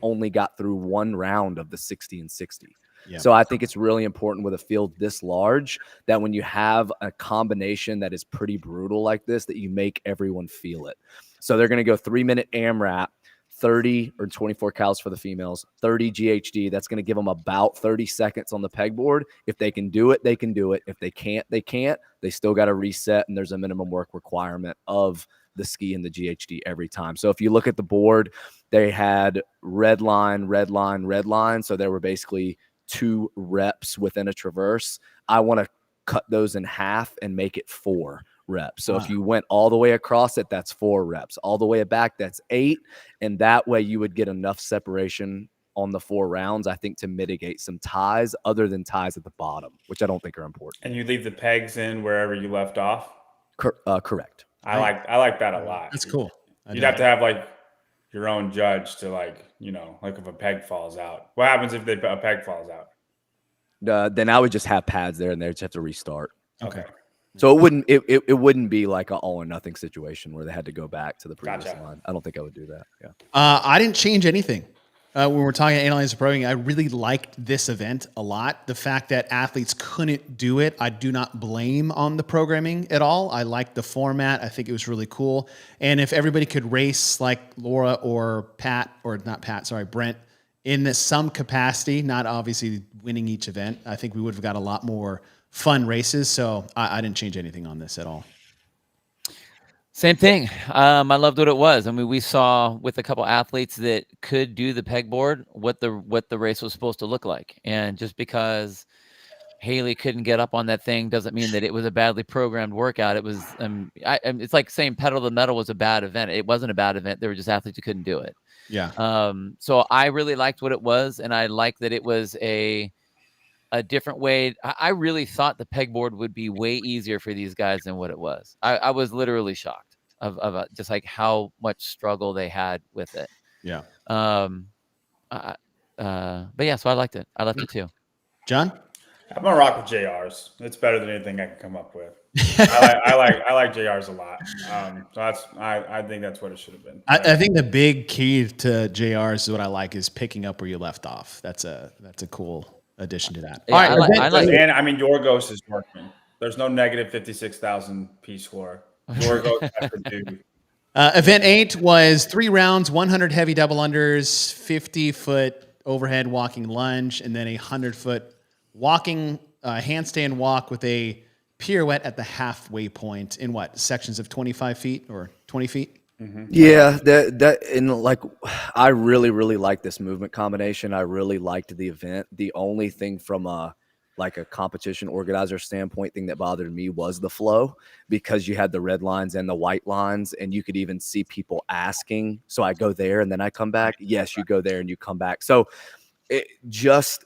only got through 1 round of the 60 and 60. Yep. So I think it's really important with a field this large that when you have a combination that is pretty brutal like this, that you make everyone feel it. So they're going to go 3-minute AMRAP, 30 or 24 cows for the females, 30 GHD. That's going to give them about 30 seconds on the pegboard. If they can do it, they can do it. If they can't, they can't. They still got to reset, and there's a minimum work requirement of the ski and the GHD every time. So if you look at the board, they had red line, red line, red line. So there were basically 2 reps within a traverse. I want to cut those in half and make it 4 reps. So if you went all the way across it, that's 4 reps. All the way back, that's 8. And that way you would get enough separation on the 4 rounds, I think, to mitigate some ties other than ties at the bottom, which I don't think are important. And you leave the pegs in wherever you left off? Correct. I like that a lot. That's cool. You'd have to have like your own judge to like if a peg falls out. What happens if a peg falls out? Then I would just have pads there and they just have to restart. Okay. So it wouldn't be like an all or nothing situation where they had to go back to the previous Gotcha. line. I don't think I would do that. Yeah. I didn't change anything. When we're talking analyze the programming, I really liked this event a lot. The fact that athletes couldn't do it, I do not blame on the programming at all. I liked the format. I think it was really cool. And if everybody could race like Laura or Pat, or not Pat, sorry, Brent, in some capacity, not obviously winning each event, I think we would have got a lot more fun races. So I didn't change anything on this at all. Same thing. I loved what it was. I mean, we saw with a couple athletes that could do the pegboard what the race was supposed to look like. And just because Haley couldn't get up on that thing doesn't mean that it was a badly programmed workout. It was. It's like saying pedal to the metal was a bad event. It wasn't a bad event. There were just athletes who couldn't do it. Yeah. So I really liked what it was, and I liked that it was a different way. I really thought the pegboard would be way easier for these guys than what it was. I was literally shocked of just like how much struggle they had with it. Yeah. But yeah, so I liked it. I liked it too. John? I'm gonna rock with JRs. It's better than anything I can come up with. I like JRs a lot. So I think that's what it should have been. I think the big key to JRs is what I like is picking up where you left off. That's a cool addition to that. Yeah, All right, I like And I mean, Yorgos is working. There's no negative 56,000 P score. Yorgos has to do. Event 8 was 3 rounds, 100 heavy double unders, 50-foot overhead walking lunge, and then a 100-foot walking handstand walk with a pirouette at the halfway point in what, sections of 25 feet or 20 feet? Mm-hmm. Yeah, that and like I really like this movement combination. I really liked the event. The only thing from a competition organizer standpoint thing that bothered me was the flow, because you had the red lines and the white lines, and you could even see people asking, so I go there and then I come back. Yes, you go there and you come back. So it just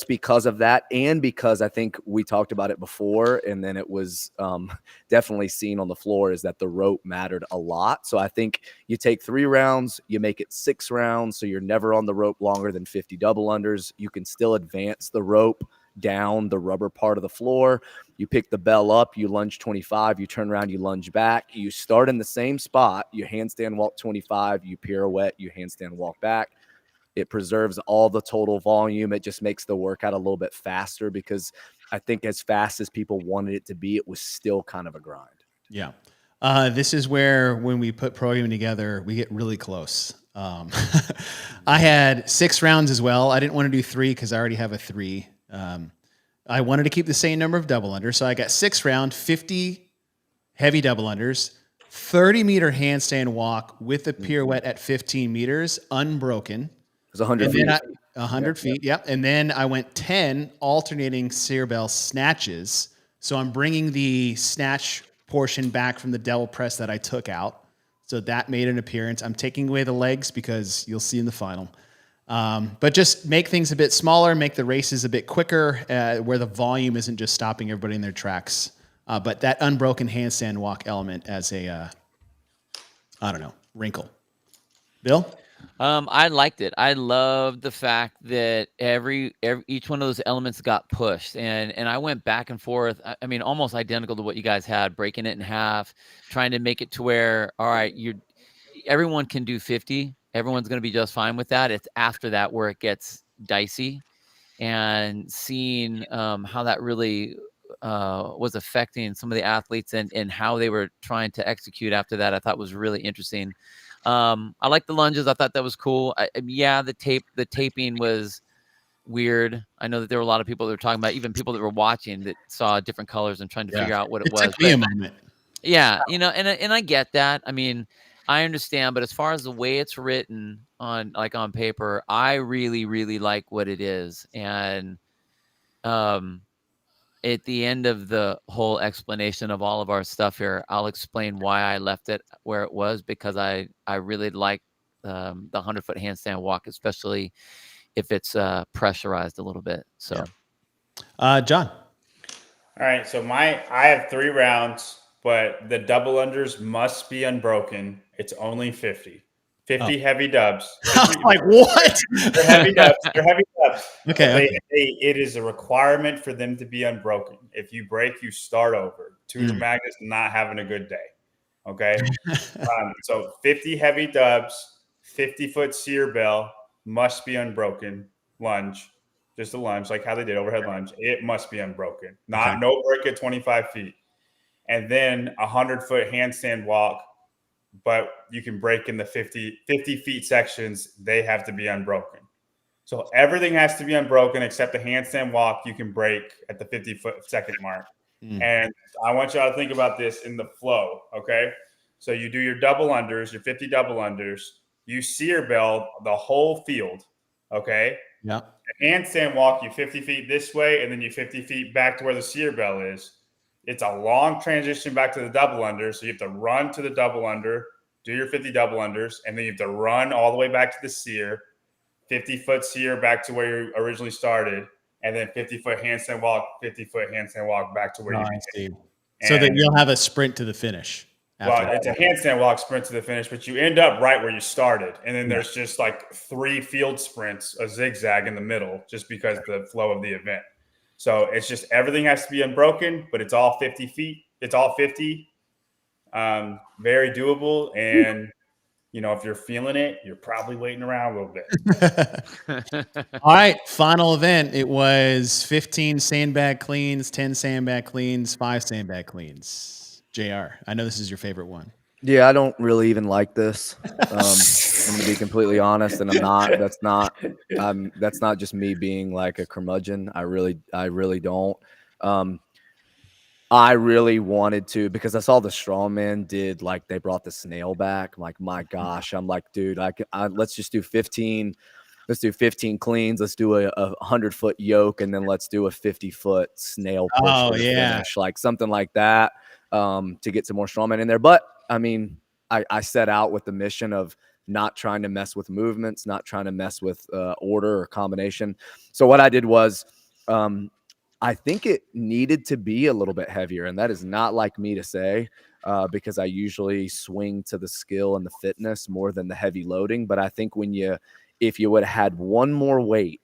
because of that, and because I think we talked about it before, and then it was definitely seen on the floor, is that the rope mattered a lot. So I think you take 3 rounds, you make it 6 rounds, so you're never on the rope longer than 50 double unders. You can still advance the rope down the rubber part of the floor. You pick the bell up, you lunge 25, you turn around, you lunge back. You start in the same spot, you handstand walk 25, you pirouette, you handstand walk back. It preserves all the total volume. It just makes the workout a little bit faster, because I think as fast as people wanted it to be, it was still kind of a grind. Yeah. This is where, when we put programming together, we get really close. I had 6 rounds as well. I didn't want to do 3 because I already have a 3. I wanted to keep the same number of double unders. So I got 6 round, 50 heavy double unders, 30-meter handstand walk with a pirouette at 15 meters, unbroken. It was 100 feet. 100 feet, yep. And then I went 10 alternating Cerebell snatches. So I'm bringing the snatch portion back from the devil press that I took out. So that made an appearance. I'm taking away the legs because you'll see in the final. But just make things a bit smaller, make the races a bit quicker, where the volume isn't just stopping everybody in their tracks. But that unbroken handstand walk element as a, wrinkle. Bill? I liked it. I loved the fact that each one of those elements got pushed, and I went back and forth. I mean, almost identical to what you guys had, breaking it in half, trying to make it to where, all right, everyone can do 50. Everyone's going to be just fine with that. It's after that where it gets dicey, and seeing how that really was affecting some of the athletes and how they were trying to execute after that, I thought was really interesting. I like the lunges. I thought that was cool. The taping was weird. I know that there were a lot of people that were talking about, even people that were watching, that saw different colors and trying to figure out what it was. Took me a moment. Yeah, and I get that. I mean, I understand, but as far as the way it's written on paper, I really, really like what it is. And at the end of the whole explanation of all of our stuff here, I'll explain why I left it where it was, because I really like the 100-foot handstand walk, especially if it's pressurized a little bit. So, John. All right, so I have 3 rounds, but the double unders must be unbroken. It's only 50. 50 heavy dubs. I was like, what? They're heavy dubs. They're heavy dubs. Okay. It is a requirement for them to be unbroken. If you break, you start over. Tutor Magnus not having a good day. Okay. So 50 heavy dubs, 50-foot sear bell must be unbroken. Lunge, just a lunge, like how they did overhead lunge. It must be unbroken. No break at 25 feet. And then 100-foot handstand walk, but you can break in the 50 feet sections. They have to be unbroken. So everything has to be unbroken except the handstand walk you can break at the 50-foot second mark. And I want y'all to think about this in the flow, okay? So you do your double unders, your 50 double unders. You sear bell the whole field, okay? Yeah. The handstand walk, you 50 feet this way, and then you 50 feet back to where the sear bell is. It's a long transition back to the double under. So you have to run to the double under, do your 50 double unders, and then you have to run all the way back to the sear, 50-foot sear back to where you originally started, and then 50-foot handstand walk, 50-foot handstand walk back to where you see. So that you'll have a sprint to the finish. Well, it's a handstand walk sprint to the finish, but you end up right where you started. And then there's just like 3 field sprints, a zigzag in the middle, just because of the flow of the event. So it's just everything has to be unbroken, but it's all 50 feet. It's all 50. Very doable. And, you know, if you're feeling it, you're probably waiting around a little bit. All right. Final event. It was 15 sandbag cleans, 10 sandbag cleans, 5 sandbag cleans. JR, I know this is your favorite one. Yeah, I don't really even like this. I'm going to be completely honest, and I'm not. That's not just me being like a curmudgeon. I really don't. I really wanted to, because I saw the strongman did, like, they brought the snail back. I'm like, my gosh. I'm like, dude, let's just do 15. Let's do 15 cleans. Let's do a 100-foot yoke, and then let's do a 50-foot snail push for the finish, like something like that, to get some more strongmen in there. But I mean, I set out with the mission of not trying to mess with movements, not trying to mess with order or combination. So what I did was, I think it needed to be a little bit heavier, and that is not like me to say, because I usually swing to the skill and the fitness more than the heavy loading. But I think if you would have had one more weight,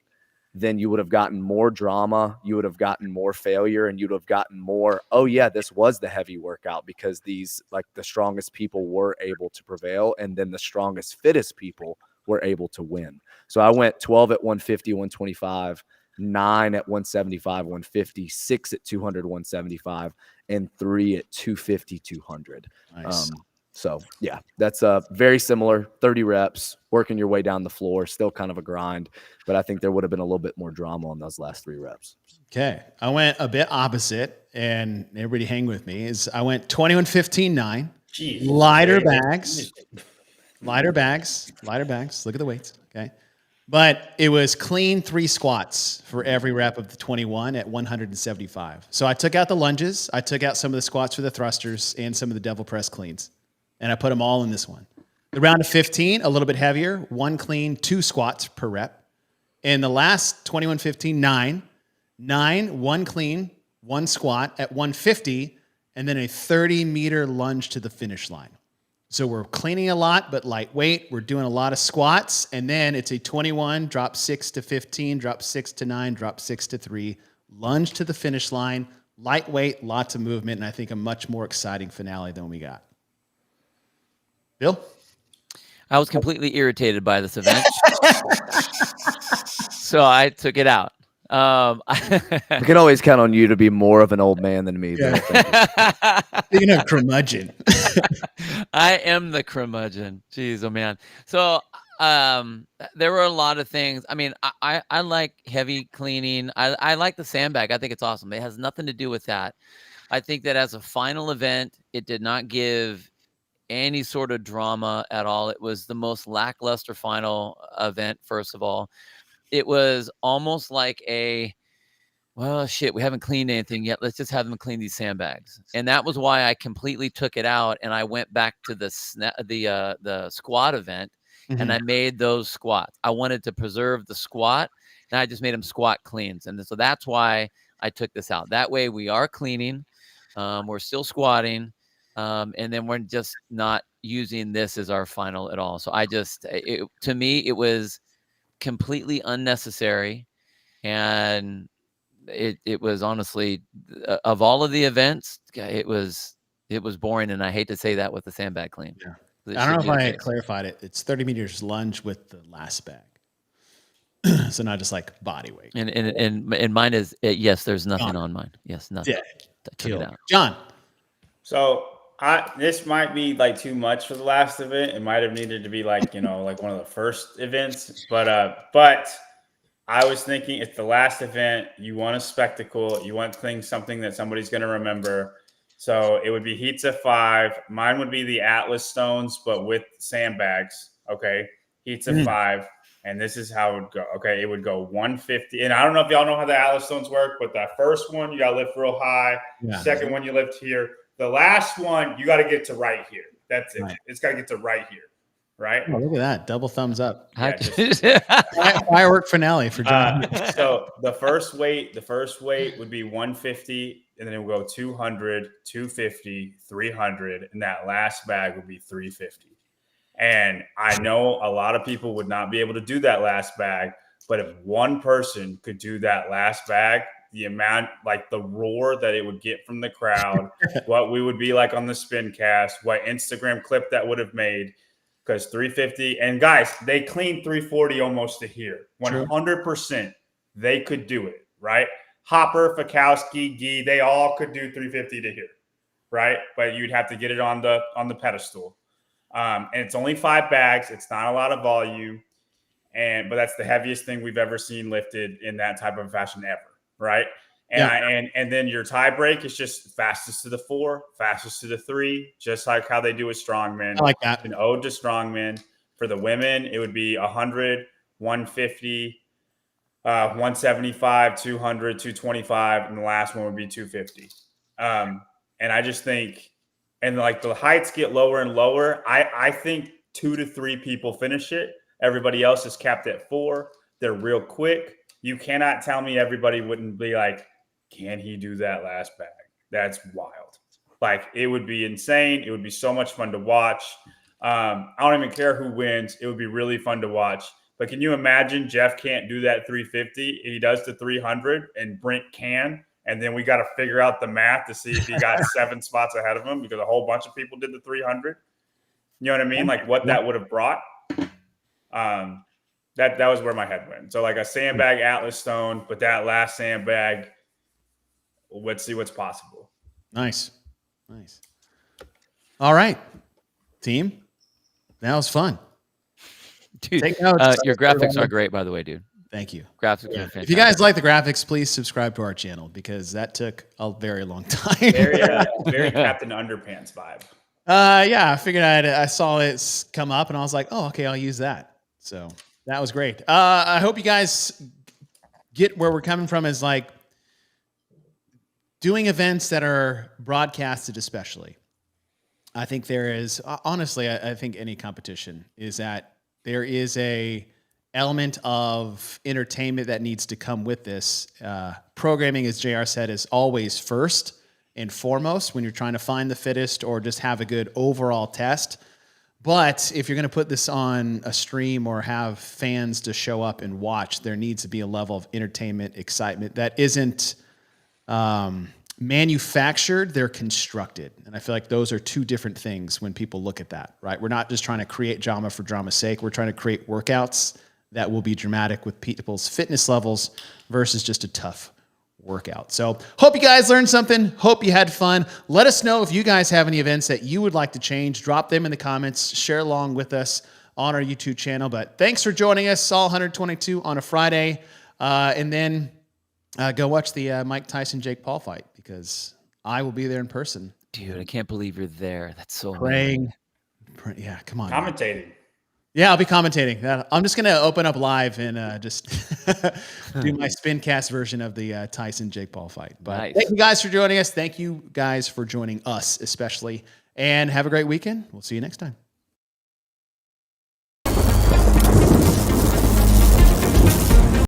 then you would have gotten more drama, you would have gotten more failure, and you'd have gotten more, oh yeah, this was the heavy workout, because these, like, the strongest people were able to prevail, and then the strongest, fittest people were able to win. So I went 12 at 150, 125, 9 at 175, 150, 6 at 200, 175, and 3 at 250, 200. Nice. So yeah, that's very similar. 30 reps, working your way down the floor, still kind of a grind, but I think there would have been a little bit more drama on those last 3 reps. Okay. I went a bit opposite, and everybody hang with me, I went 21, 15, 9. Jeez. Lighter bags. Look at the weights. Okay. But it was clean 3 squats for every rep of the 21 at 175. So I took out the lunges. I took out some of the squats for the thrusters and some of the devil press cleans. And I put them all in this one. The round of 15, a little bit heavier, 1 clean, 2 squats per rep. And the last 21, 15, 9, 1 clean, 1 squat at 150, and then a 30-meter lunge to the finish line. So we're cleaning a lot, but lightweight. We're doing a lot of squats. And then it's a 21, drop 6 to 15, drop 6 to 9, drop 6 to 3, lunge to the finish line, lightweight, lots of movement, and I think a much more exciting finale than we got. Bill? I was completely irritated by this event. So I took it out. We can always count on you to be more of an old man than me. Yeah. Speaking of curmudgeon. I am the curmudgeon. Jeez, oh man. So there were a lot of things. I mean, I like heavy cleaning. I like the sandbag. I think it's awesome. It has nothing to do with that. I think that as a final event, it did not give any sort of drama at all. It was the most lackluster final event, first of all. It was almost like well, shit, we haven't cleaned anything yet. Let's just have them clean these sandbags. And that was why I completely took it out, and I went back to the squat event, and I made those squats. I wanted to preserve the squat, and I just made them squat cleans. And so that's why I took this out. That way we are cleaning. We're still squatting. And then we're just not, using this as our final at all. So to me, it was completely unnecessary. And it was honestly, of all of the events, it was boring. And I hate to say that with the sandbag clean. Yeah. It I don't know should if be the I case. clarified it. It's 30 meters lunge with the last bag. So not just like body weight. And mine is, yes, there's nothing on mine. Yes, nothing. Yeah. I took it out. John. So this might be like too much for the last event. It might have needed to be like, like one of the first events. But I was thinking it's the last event. You want a spectacle. You want something that somebody's going to remember. So it would be heats of 5. Mine would be the Atlas stones, but with sandbags. Okay. Heats of 5. And this is how it would go. Okay. It would go 150. And I don't know if y'all know how the Atlas stones work, but that first one, you got to lift real high. Yeah. Second one, you lift here. The last one, you got to get to right here. That's it. Right. It's got to get to right here. Right. Oh, look at that. Double thumbs up. Yeah, Firework finale for John. So the first weight would be 150, and then it would go 200, 250, 300, and that last bag would be 350. And I know a lot of people would not be able to do that last bag, but if one person could do that last bag, the amount, like the roar that it would get from the crowd, what we would be like on the spin cast, what Instagram clip that would have made. Because 350, and guys, they cleaned 340 almost to here. 100% they could do it, right? Hopper, Fikowski, Gee, they all could do 350 to here, right? But you'd have to get it on the pedestal. And it's only 5 bags. It's not a lot of volume. But that's the heaviest thing we've ever seen lifted in that type of fashion ever, right? And then your tie break is just fastest to the 4, fastest to the 3, just like how they do with strongmen. I like that. An ode to strongmen. For the women, it would be 100, 150, 175, 200, 225, and the last one would be 250. And I just think, and like the heights get lower and lower. I think 2 to 3 people finish it. Everybody else is capped at 4. They're real quick. You cannot tell me everybody wouldn't be like, can he do that last bag? That's wild. Like, it would be insane. It would be so much fun to watch. I don't even care who wins. It would be really fun to watch. But can you imagine Jeff can't do that 350? He does the 300 and Brent can. And then we got to figure out the math to see if he got 7 spots ahead of him because a whole bunch of people did the 300. You know what I mean? Like what that would have brought. That was where my head went. So like a sandbag Atlas stone, but that last sandbag, let's see what's possible. Nice. All right, team. That was fun. Dude, Take notes. your graphics are great, by the way, dude. Thank you. Graphics are fantastic. If you guys like the graphics, please subscribe to our channel because that took a very long time. Very Captain Underpants vibe. I figured I saw it come up and I was like, oh, okay, I'll use that. So that was great. I hope you guys get where we're coming from is like doing events that are broadcasted, especially. I think there is, honestly, I think any competition is that there is a element of entertainment that needs to come with this. Programming, as JR said, is always first and foremost when you're trying to find the fittest or just have a good overall test. But if you're going to put this on a stream or have fans to show up and watch, there needs to be a level of entertainment, excitement that isn't manufactured, they're constructed. And I feel like those are 2 different things when people look at that, right? We're not just trying to create drama for drama's sake. We're trying to create workouts that will be dramatic with people's fitness levels versus just a tough workout. So hope you guys learned something. Hope you had fun. Let us know if you guys have any events that you would like to change. Drop them in the comments. Share along with us on our YouTube channel. But thanks for joining us, All 122 on a Friday. And then go watch the Mike Tyson-Jake Paul fight because I will be there in person. Dude, I can't believe you're there. That's so praying. Yeah, come on. Commentating. Man. Yeah, I'll be commentating. I'm just going to open up live and just do my spin cast version of the Tyson-Jake Paul fight. But nice. Thank you guys for joining us. Thank you guys for joining us especially. And have a great weekend. We'll see you next time.